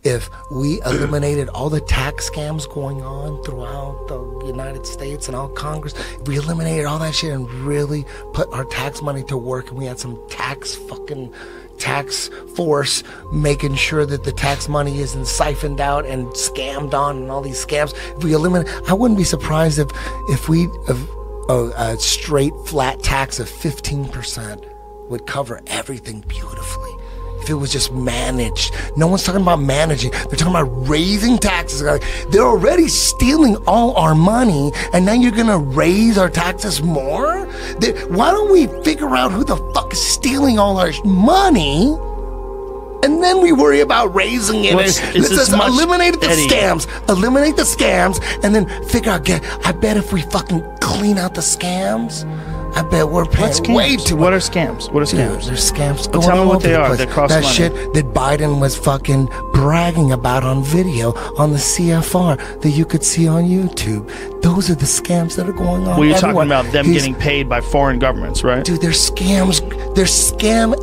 If we eliminated all the tax scams going on throughout the United States and all Congress, if we eliminated all that shit and really put our tax money to work, and we had some tax force making sure that the tax money isn't siphoned out and scammed on and all these scams, if we eliminate, I wouldn't be surprised if a straight flat tax of 15% would cover everything beautifully. If it was just managed. No one's talking about managing. They're talking about raising taxes. They're already stealing all our money, and now you're gonna raise our taxes more? Why don't we figure out who the fuck is stealing all our money, and then we worry about raising it? Let's just eliminate the scams. Eliminate the scams, and then figure out, I bet if we fucking clean out the scams, I bet we're paying way too much. What are scams? What are scams? There's scams going Tell me all what they are. That cost that money. shit that Biden was fucking bragging about on video on the CFR that you could see on YouTube. Those are the scams that are going on. Well, you're talking about them getting paid by foreign governments, right? Dude, they're scams.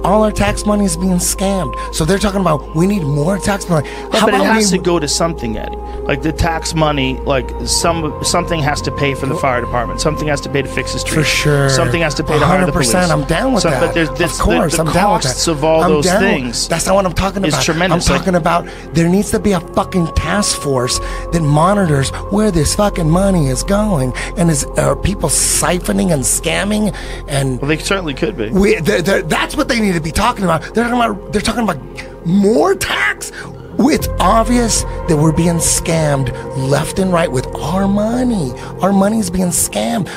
All our tax money is being scammed. So they're talking about we need more tax money. But it has to go to something, Eddie. Like the tax money, like something has to pay for the fire department. Something has to pay to fix the street. For sure. Something has to pay to hire the police. 100%. I'm down with that. But there's of course, I'm down with that. The costs of all those things. That's not what I'm talking about. It's tremendous. I'm talking about there needs to be a fucking task force that monitors where this fucking money is going, and are people siphoning and scamming? And well, they certainly could be. That's what they need to be talking about. They're talking about more tax. It's obvious that we're being scammed left and right with our money. Our money's being scammed.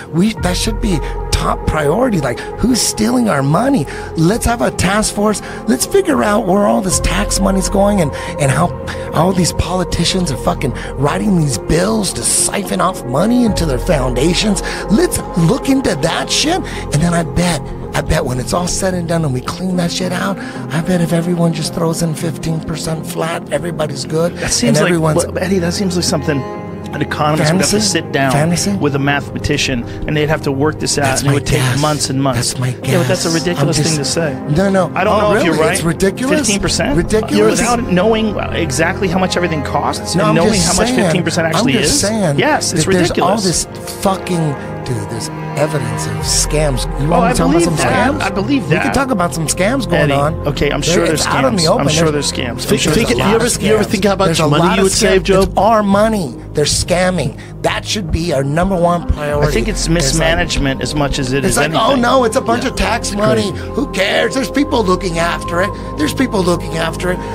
That should be top priority. Like, who's stealing our money? Let's have a task force. Let's figure out where all this tax money's going and how all these politicians are fucking writing these bills to siphon off money into their foundations. Let's look into that shit. And then I bet when it's all said and done and we clean that shit out, I bet if everyone just throws in 15% flat, everybody's good. That seems Eddie, that seems like something an economist would have to sit down with a mathematician, and they'd have to work this out, and it would take months and months. That's my guess. Yeah, but that's a ridiculous thing to say. No. I don't know if you're right. It's ridiculous. 15%? Ridiculous. Without knowing exactly how much everything costs, and knowing how much 15% actually is. I'm just saying. Yes, it's ridiculous. There's all this fucking... Dude, there's evidence of scams. You want to talk about some scams? I believe that. We can talk about some scams going on. Okay, I'm sure there's scams. Out in the open. I'm sure there's scams. You ever think about the money you would save, Joe? It's our money. They're scamming. That should be our number one priority. I think it's mismanagement as much as it is anything. It's like, oh no, it's a bunch of tax money. Who cares? There's people looking after it.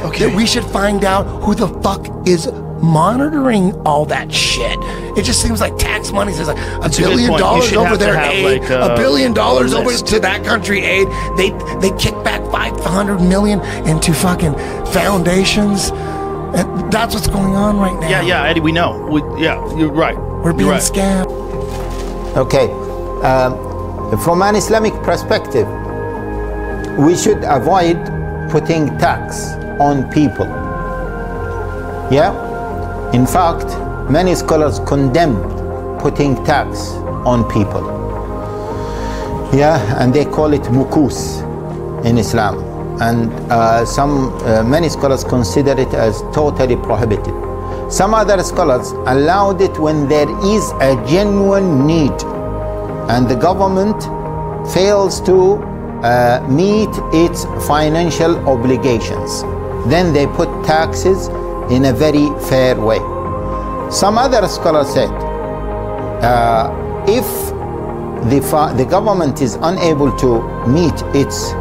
Okay. We should find out who the fuck is monitoring all that shit. It just seems like tax money. There's like $1 billion over their aid, $1 billion over to that country aid. They kick back $500 million into fucking foundations. And that's what's going on right now. Yeah, Eddie, we know. You're right. We're being scammed. Okay. From an Islamic perspective, we should avoid putting tax on people. Yeah? In fact, many scholars condemned putting tax on people. Yeah, and they call it mukus in Islam. And many scholars consider it as totally prohibited. Some other scholars allowed it when there is a genuine need and the government fails to meet its financial obligations. Then they put taxes in a very fair way. Some other scholars said, if the government is unable to meet its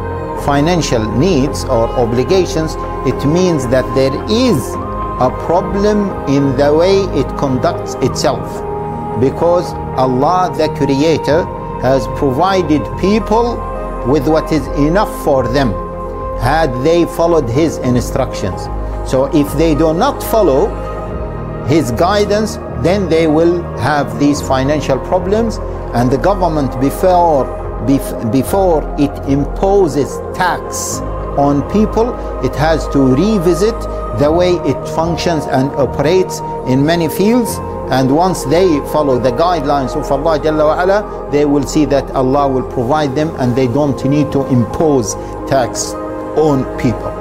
financial needs or obligations, it means that there is a problem in the way it conducts itself, because Allah, the Creator, has provided people with what is enough for them had they followed His instructions. So if they do not follow His guidance, then they will have these financial problems, and the government before it imposes tax on people, it has to revisit the way it functions and operates in many fields. And once they follow the guidelines of Allah Jalla wa Ala, they will see that Allah will provide them and they don't need to impose tax on people.